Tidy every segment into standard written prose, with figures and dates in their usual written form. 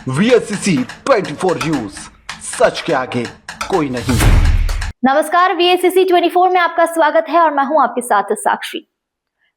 VSCC 24 news, सच के आगे कोई नहीं। नमस्कार, VSCC 24 में आपका स्वागत है और मैं हूं आपके साथ साक्षी।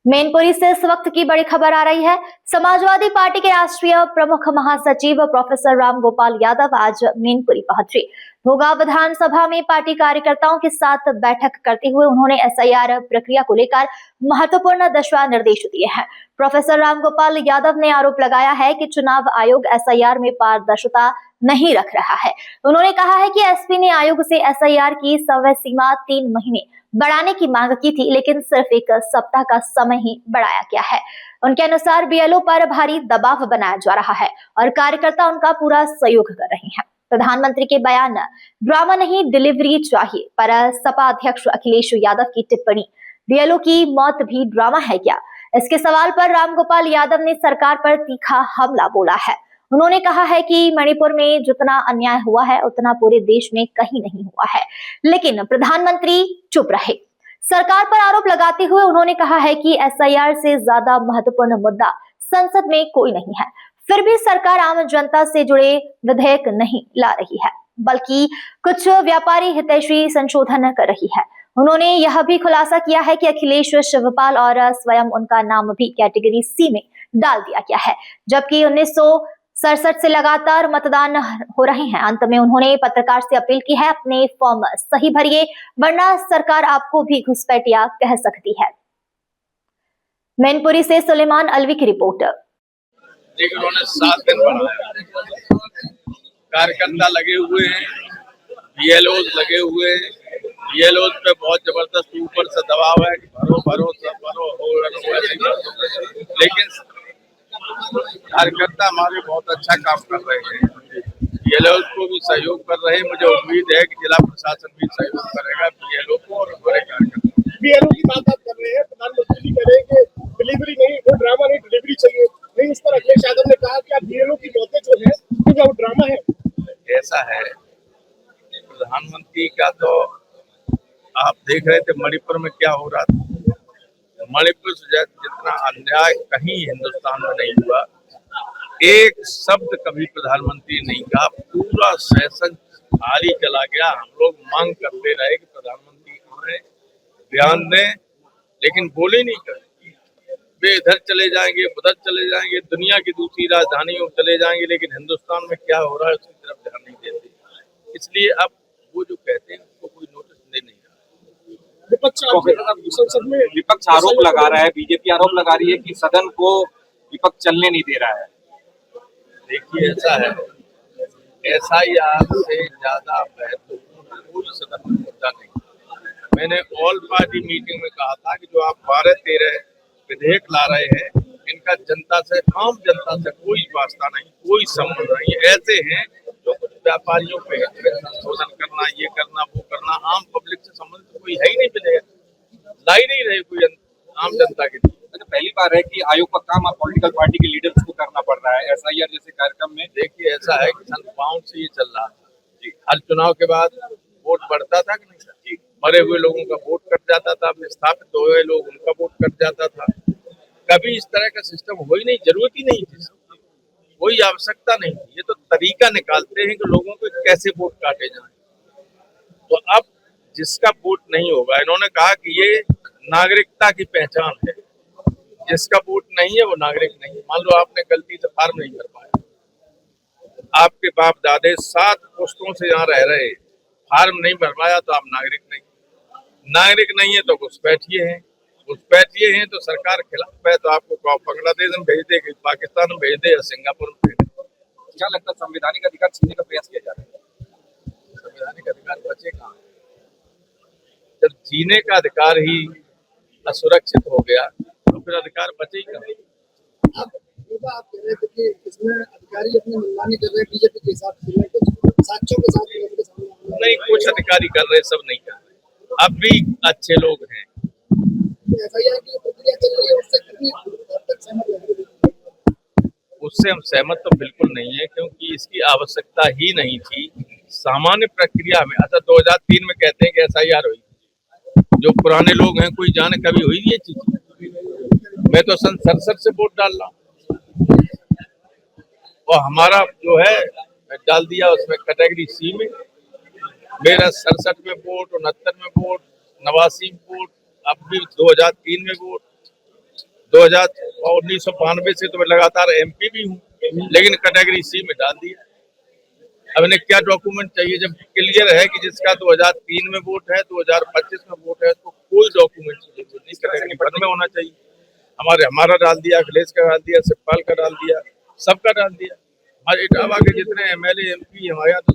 मैनपुरी से इस वक्त की बड़ी खबर आ रही है। समाजवादी पार्टी के राष्ट्रीय प्रमुख महासचिव प्रोफेसर राम गोपाल यादव आज मैनपुरी पहुंचे। भोगा विधानसभा में पार्टी कार्यकर्ताओं के साथ बैठक करते हुए उन्होंने SIR प्रक्रिया को लेकर महत्वपूर्ण दिशा निर्देश दिए हैं। प्रोफेसर राम गोपाल यादव ने आरोप लगाया है कि चुनाव आयोग SIR में पारदर्शिता नहीं रख रहा है। उन्होंने कहा है कि SP ने आयोग से SIR की समय सीमा 3 महीने बढ़ाने की मांग की थी, लेकिन सिर्फ 1 सप्ताह का समय ही बढ़ाया गया है। उनके अनुसार BLO पर भारी दबाव बनाया जा रहा है और कार्यकर्ता उनका पूरा सहयोग कर रहे हैं। प्रधानमंत्री के बयान ड्रामा नहीं डिलीवरी चाहिए पर सपा अध्यक्ष अखिलेश यादव की टिप्पणी, BLO की मौत भी ड्रामा है क्या? इसके सवाल पर रामगोपाल यादव ने सरकार पर तीखा हमला बोला है। उन्होंने कहा है कि मणिपुर में जितना अन्याय हुआ है उतना पूरे देश में कहीं नहीं हुआ है, लेकिन प्रधानमंत्री चुप रहे। सरकार पर आरोप लगाते हुए उन्होंने कहा है कि SIR से ज्यादा महत्वपूर्ण मुद्दा संसद में कोई नहीं है। फिर भी सरकार आम जनता से जुड़े विधेयक नहीं ला रही है, बल्कि कुछ व्यापारी हितैषी संशोधन कर रही है। उन्होंने यह भी खुलासा किया है कि अखिलेश, शिवपाल और स्वयं उनका नाम भी कैटेगरी C में डाल दिया गया है, जबकि 1967 से लगातार मतदान हो रहे हैं। अंत में उन्होंने पत्रकार से अपील की है, अपने फॉर्म सही भरिए, वरना सरकार आपको भी घुसपैठिया कह सकती है। मैनपुरी से सुलेमान अलवी की रिपोर्ट। लेकिन उन्होंने 7 दिन बढ़ाया। कार्यकर्ता लगे हुए हैं, BLOs लगे हुए हैं। BLOs पे बहुत जबरदस्त ऊपर से दबाव है कि भरो भरो सब भरो हो, लेकिन कार्यकर्ता हमारे बहुत अच्छा काम कर रहे हैं। BLOs को भी सहयोग कर रहे हैं। मुझे उम्मीद है कि जिला प्रशासन भी सहयोग करेगा BLO को और हमारे कार्यकर्ता। BLO की बात आप कर रहे हैं, प्रधानमंत्री जी कह रहे हैं कि डिलीवरी नहीं, वो ड्रामा नहीं, डिलीवरी चाहिए। नहीं, इस पर अखिलेश यादव ने कहा कि आप BLO की मौतें जो है वो ड्रामा है। ऐसा है, प्रधानमंत्री का तो आप देख रहे थे मणिपुर में क्या हो रहा था। मणिपुर से जितना अन्याय कहीं हिंदुस्तान में नहीं हुआ। एक शब्द कभी प्रधानमंत्री नहीं कहा, पूरा सेशन खाली चला गया। हम लोग मांग करते रहे कि प्रधानमंत्री आए, बयान दें, लेकिन बोले नहीं कर। वे इधर चले जाएंगे, उधर चले जाएंगे, दुनिया की दूसरी राजधानियों चले जाएंगे, लेकिन हिंदुस्तान में क्या हो रहा है उसकी तरफ ध्यान नहीं देते। इसलिए अब वो जो कहते हैं उसको कोई नोटिस दे नहीं रहा। संसद में विपक्ष आरोप लगा रहा है, बीजेपी आरोप लगा रही है कि सदन को विपक्ष चलने नहीं दे रहा है। देखिए, ऐसा है, SIR से ज्यादा महत्वपूर्ण कोई सदन में मुद्दा नहीं। मैंने ऑल पार्टी मीटिंग में कहा था कि जो आप 12-13 विधेयक ला रहे हैं, इनका जनता से, आम जनता से कोई वास्ता नहीं, कोई संबंध नहीं। ऐसे हैं जो कुछ व्यापारियों पे संशोधन करना, ये करना, वो करना, आम पब्लिक से संबंध तो कोई है ही नहीं। विधेयक ला ही नहीं रहे कोई आम जनता के लिए। पहली बार है कि आयोग का काम आप पॉलिटिकल पार्टी के लीडर्स को करना पड़ रहा है SIR जैसे कार्यक्रम में। देखिए, ऐसा है कि सन 5 से ये चल रहा था। हर चुनाव के बाद वोट बढ़ता था कि नहीं था? मरे हुए लोगों का वोट कट जाता था, विस्थापित हुए लोग उनका वोट कट जाता था। कभी इस तरह का सिस्टम हो ही नहीं, जरूरत ही नहीं थी, कोई आवश्यकता नहीं थी। ये तो तरीका निकालते हैं कि लोगों को कैसे वोट काटे जाए। तो अब जिसका वोट नहीं होगा, इन्होंने कहा कि ये नागरिकता की पहचान है, जिसका वोट नहीं है वो नागरिक नहीं। मान लो आपने गलती से फॉर्म नहीं भर पाया, आपके बाप दादे 7 पुश्तों से यहाँ रह रहे, फॉर्म नहीं भर पाया तो आप नागरिक नहीं। नागरिक नहीं है तो घुसपैठिए हैं, घुसपैठिए हैं तो सरकार खिलाफ है, तो आपको बांग्लादेश में भेज दे, पाकिस्तान में भेज दे या सिंगापुर में भेज दे। क्या लगता है संवैधानिक अधिकार छीनने का प्रयास किया जा रहा है? संवैधानिक अधिकार बचे कहाँ? जब जीने का अधिकार ही असुरक्षित हो गया तो फिर अधिकार बचे ही कहाँ? आप कह रहे थे कि इसमें अधिकारी अपनी मनमानी कर रहे हैं बीजेपी के हिसाब से, कुछ साक्ष्यों के साथ नहीं, कुछ अधिकारी कर रहे, सब नहीं कर रहे। अब भी अच्छे लोग हैं। SIR की प्रक्रिया चल रही है, उससे कितनी हद तक सहमत है? उससे हम सहमत तो बिल्कुल नहीं है, क्योंकि इसकी आवश्यकता ही नहीं थी। सामान्य प्रक्रिया में, अच्छा 2003 में कहते हैं कि SIR हुई, जो पुराने लोग हैं कोई जाने कभी हुई ये चीज? मैं तो सन 67 से वोट डाल रहा हूँ। और हमारा जो है डाल दिया उसमें कैटेगरी सी में। मेरा 67 में वोट, 69 में वोट, 89 में वोट, अब भी 2003 में वोट, 1992 से तो मैं लगातार MP भी हूँ, लेकिन कैटेगरी सी में डाल दिया। अब इन्हें क्या डॉक्यूमेंट चाहिए जब क्लियर है कि जिसका 2003 में वोट है, 2025 में वोट है, तो कोई डॉक्यूमेंट नहीं, कैटेगरी वन में होना चाहिए। हमारा डाल दिया, अखिलेश का डाल दिया, शिवपाल का डाल दिया, सबका डाल दिया। हमारे इटावा के जितने MLA MP हमारे यहाँ, तो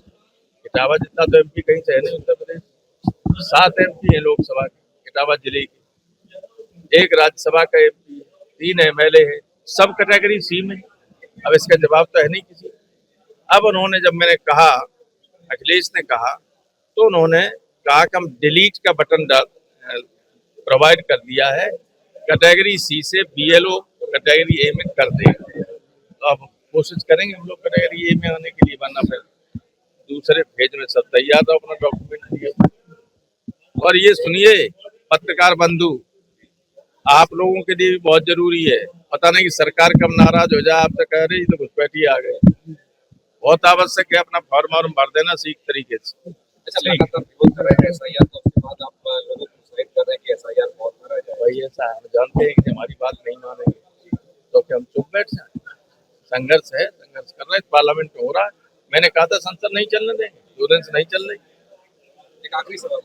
इटावा जितना तो MP कहीं से है नहीं उत्तर प्रदेश। 7 MP है लोकसभा के इटावा जिले के, 1 राज्यसभा का MP, 3 MLA है, सब कैटेगरी सी में। अब इसका जवाब तो है नहीं किसी। अब उन्होंने, जब मैंने कहा, अखिलेश ने कहा, तो उन्होंने कहा कि हम डिलीट का बटन प्रोवाइड कर दिया है, कैटेगरी सी से BLO कैटेगरी A में कर देंगे। तो अब कोशिश करेंगे हम लोग कैटेगरी A में आने के लिए, वरना फिर दूसरे फेज में सब तैयार था अपना डॉक्यूमेंट दिए। और ये सुनिए पत्रकार बंधु, आप लोगों के लिए भी बहुत जरूरी है, पता नहीं कि सरकार कब नाराज हो जाए आपसे, कह रही तो घुसपैठी आ गए। बहुत आवश्यक है अपना फॉर्म भर देना ठीक तरीके से। अच्छा, लगातार विरोध कर रहे हैं SIR, तो उसके बाद आप लोगों को प्रोत्साहित कर रहे हैं कि SIR बहुत भरा जाए। वही ऐसा है, हम जानते हैं कि हमारी बात नहीं मानेंगे तो क्या हम चुप बैठ जाए? संघर्ष है, संघर्ष कर रहे हैं, पार्लियामेंट में हो रहा है। मैंने कहा था संसद नहीं चलने देंगे, स्टूडेंट्स नहीं चल रही। एक आखिरी सवाल,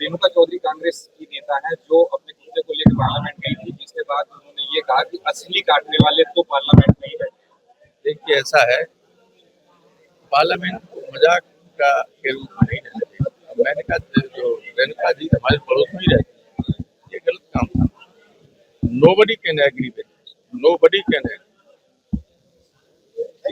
रेणुका चौधरी कांग्रेस की नेता है जो अपने मुद्दे को लेकर पार्लियामेंट गई थी, जिसके बाद उन्होंने ये कहा कि असली काटने वाले तो पार्लियामेंट में ही बैठे। देखिए ऐसा है, पार्लियामेंट को मजाक का के रूप में नहीं रहने देगा। अब मैंने कहा जो रेणुका जी हमारे पड़ोस में ही रहती है, ये गलत काम था। Nobody can agree with, nobody can agree.